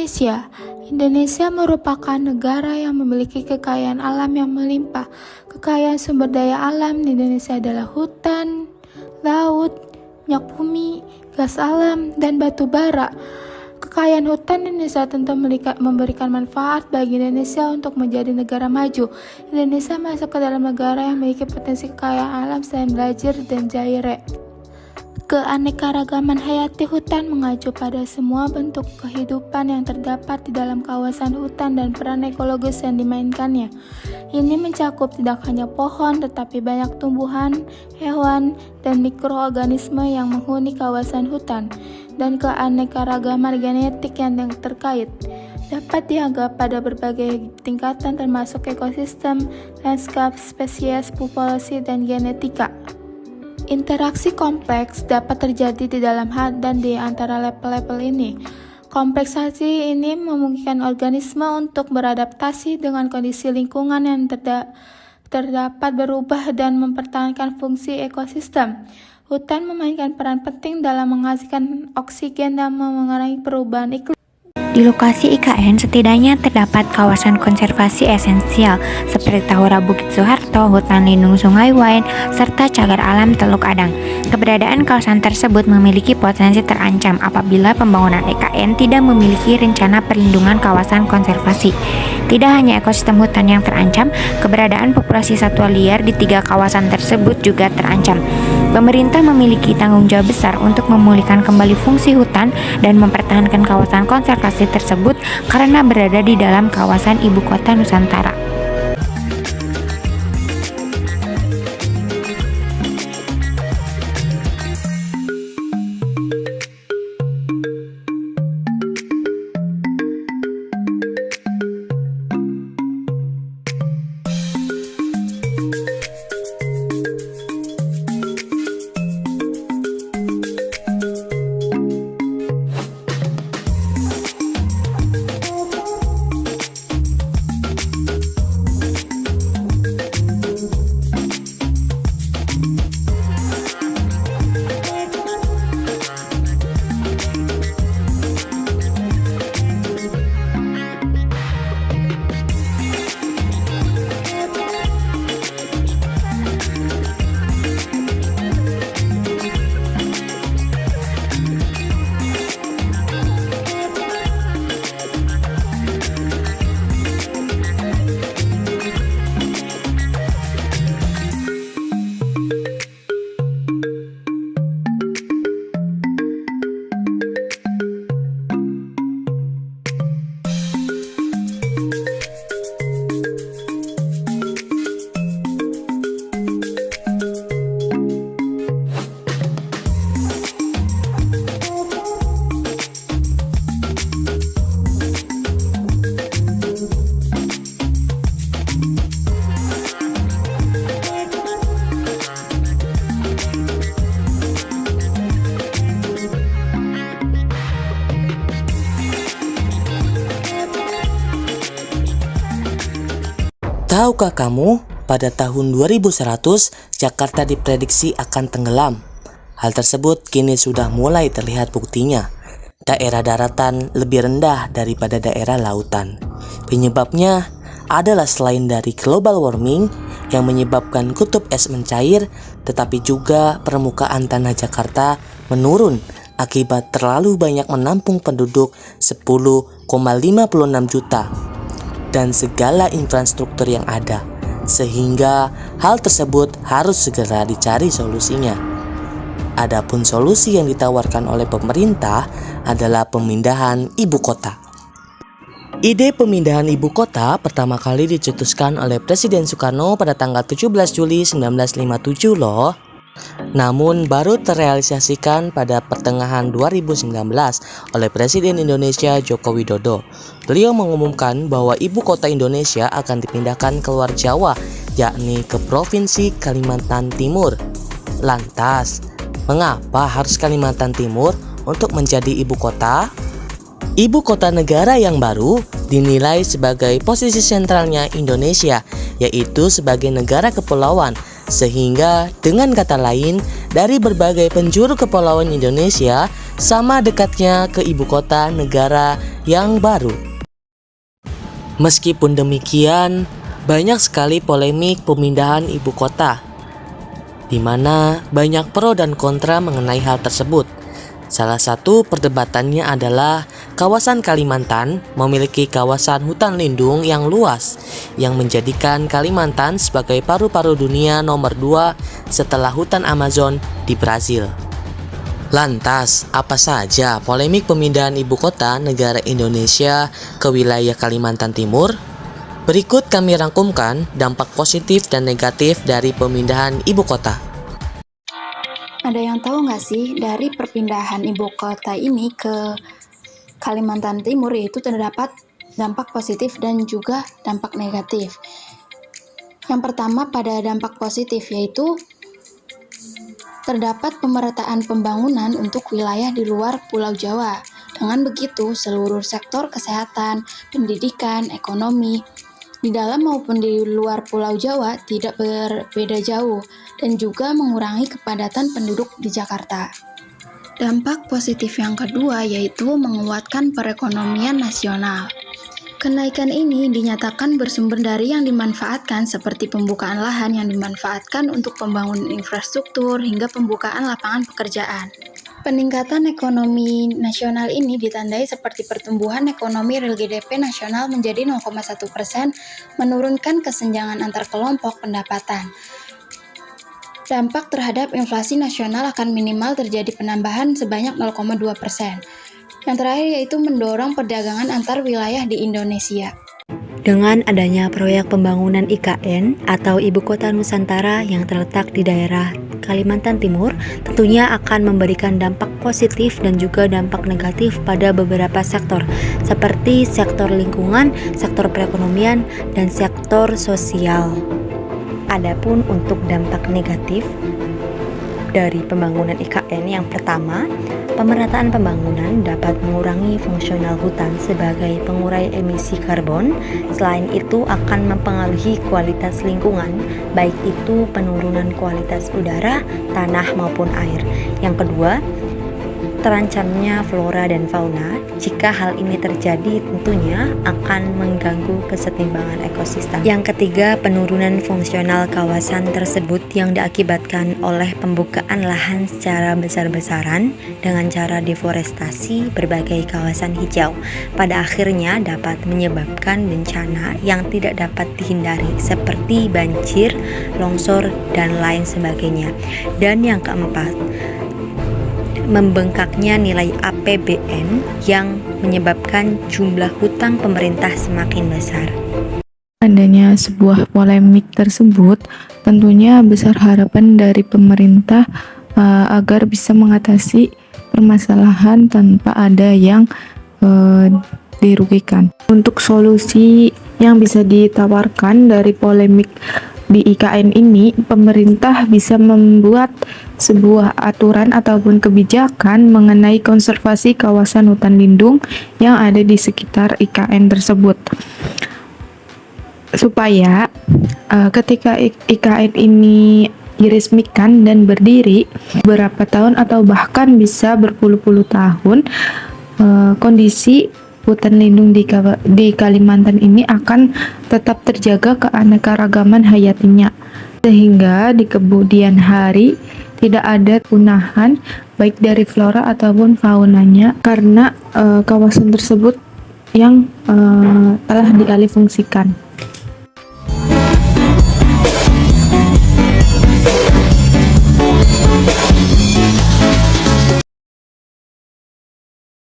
Indonesia. Indonesia merupakan negara yang memiliki kekayaan alam yang melimpah. Kekayaan sumber daya alam di Indonesia adalah hutan, laut, minyak bumi, gas alam, dan batu bara. Kekayaan hutan Indonesia tentu memberikan manfaat bagi Indonesia untuk menjadi negara maju. Indonesia masuk ke dalam negara yang memiliki potensi kekayaan alam selain belajar dan jaire. Keanekaragaman hayati hutan mengacu pada semua bentuk kehidupan yang terdapat di dalam kawasan hutan dan peran ekologis yang dimainkannya. Ini mencakup tidak hanya pohon, tetapi banyak tumbuhan, hewan, dan mikroorganisme yang menghuni kawasan hutan, dan keanekaragaman genetik yang terkait dapat dianggap pada berbagai tingkatan termasuk ekosistem, lanskap, spesies, populasi, dan genetika. Interaksi kompleks dapat terjadi di dalam dan di antara level-level ini. Kompleksasi ini memungkinkan organisme untuk beradaptasi dengan kondisi lingkungan yang terdapat berubah dan mempertahankan fungsi ekosistem. Hutan memainkan peran penting dalam menghasilkan oksigen dan mengurangi perubahan iklim. Di lokasi IKN setidaknya terdapat kawasan konservasi esensial seperti Tahura Bukit Soeharto, Hutan Lindung Sungai Wain, serta Cagar Alam Teluk Adang. Keberadaan kawasan tersebut memiliki potensi terancam apabila pembangunan IKN tidak memiliki rencana perlindungan kawasan konservasi. Tidak hanya ekosistem hutan yang terancam, keberadaan populasi satwa liar di 3 kawasan tersebut juga terancam. Pemerintah memiliki tanggung jawab besar untuk memulihkan kembali fungsi hutan dan mempertahankan kawasan konservasi tersebut karena berada di dalam kawasan ibu kota Nusantara. Tahukah kamu, pada tahun 2100, Jakarta diprediksi akan tenggelam. Hal tersebut kini sudah mulai terlihat buktinya. Daerah daratan lebih rendah daripada daerah lautan. Penyebabnya adalah selain dari global warming yang menyebabkan kutub es mencair, tetapi juga permukaan tanah Jakarta menurun akibat terlalu banyak menampung penduduk 10,56 juta. Dan segala infrastruktur yang ada, sehingga hal tersebut harus segera dicari solusinya. Adapun solusi yang ditawarkan oleh pemerintah adalah pemindahan ibu kota. Ide pemindahan ibu kota pertama kali dicetuskan oleh Presiden Soekarno pada tanggal 17 Juli 1957 loh. Namun baru terrealisasikan pada pertengahan 2019 oleh Presiden Indonesia Joko Widodo. Beliau mengumumkan bahwa ibu kota Indonesia akan dipindahkan keluar Jawa, yakni ke Provinsi Kalimantan Timur. Lantas, mengapa harus Kalimantan Timur untuk menjadi ibu kota? Ibu kota negara yang baru dinilai sebagai posisi sentralnya Indonesia, yaitu sebagai negara kepulauan. Sehingga dengan kata lain, dari berbagai penjuru kepulauan Indonesia, sama dekatnya ke ibu kota negara yang baru. Meskipun demikian, banyak sekali polemik pemindahan ibu kota, di mana banyak pro dan kontra mengenai hal tersebut. Salah satu perdebatannya adalah kawasan Kalimantan memiliki kawasan hutan lindung yang luas yang menjadikan Kalimantan sebagai paru-paru dunia nomor 2 setelah hutan Amazon di Brazil. Lantas, apa saja polemik pemindahan ibu kota negara Indonesia ke wilayah Kalimantan Timur? Berikut kami rangkumkan dampak positif dan negatif dari pemindahan ibu kota. Ada yang tahu nggak sih, dari perpindahan ibu kota ini ke Kalimantan Timur yaitu terdapat dampak positif dan juga dampak negatif. Yang pertama pada dampak positif yaitu terdapat pemerataan pembangunan untuk wilayah di luar Pulau Jawa. Dengan begitu, seluruh sektor kesehatan, pendidikan, ekonomi di dalam maupun di luar Pulau Jawa tidak berbeda jauh dan juga mengurangi kepadatan penduduk di Jakarta. Dampak positif yang kedua yaitu menguatkan perekonomian nasional. Kenaikan ini dinyatakan bersumber dari yang dimanfaatkan seperti pembukaan lahan yang dimanfaatkan untuk pembangunan infrastruktur hingga pembukaan lapangan pekerjaan. Peningkatan ekonomi nasional ini ditandai seperti pertumbuhan ekonomi real GDP nasional menjadi 0,1%, menurunkan kesenjangan antar kelompok pendapatan. Dampak terhadap inflasi nasional akan minimal terjadi penambahan sebanyak 0,2%. Yang terakhir yaitu mendorong perdagangan antar wilayah di Indonesia. Dengan adanya proyek pembangunan IKN atau Ibu Kota Nusantara yang terletak di daerah Kalimantan Timur, tentunya akan memberikan dampak positif dan juga dampak negatif pada beberapa sektor, seperti sektor lingkungan, sektor perekonomian, dan sektor sosial. Adapun untuk dampak negatif dari pembangunan IKN, yang pertama, pemerataan pembangunan dapat mengurangi fungsional hutan sebagai pengurai emisi karbon. Selain itu akan mempengaruhi kualitas lingkungan, baik itu penurunan kualitas udara, tanah maupun air. Yang kedua, terancamnya flora dan fauna. Jika hal ini terjadi, tentunya akan mengganggu kesetimbangan ekosistem. Yang ketiga, penurunan fungsional kawasan tersebut yang diakibatkan oleh pembukaan lahan secara besar-besaran dengan cara deforestasi berbagai kawasan hijau. Pada akhirnya dapat menyebabkan bencana yang tidak dapat dihindari seperti banjir, longsor, dan lain sebagainya. Dan yang keempat, membengkaknya nilai APBN yang menyebabkan jumlah hutang pemerintah semakin besar. Adanya sebuah polemik tersebut, tentunya besar harapan dari pemerintah agar bisa mengatasi permasalahan tanpa ada yang dirugikan. Untuk solusi yang bisa ditawarkan dari polemik di IKN ini, pemerintah bisa membuat sebuah aturan ataupun kebijakan mengenai konservasi kawasan hutan lindung yang ada di sekitar IKN tersebut. Supaya ketika IKN ini diresmikan dan berdiri beberapa tahun atau bahkan bisa berpuluh-puluh tahun, kondisi hutan lindung di Kalimantan ini akan tetap terjaga keanekaragaman hayatinya, sehingga di kemudian hari tidak ada punahan baik dari flora ataupun faunanya karena kawasan tersebut yang telah dialihfungsikan.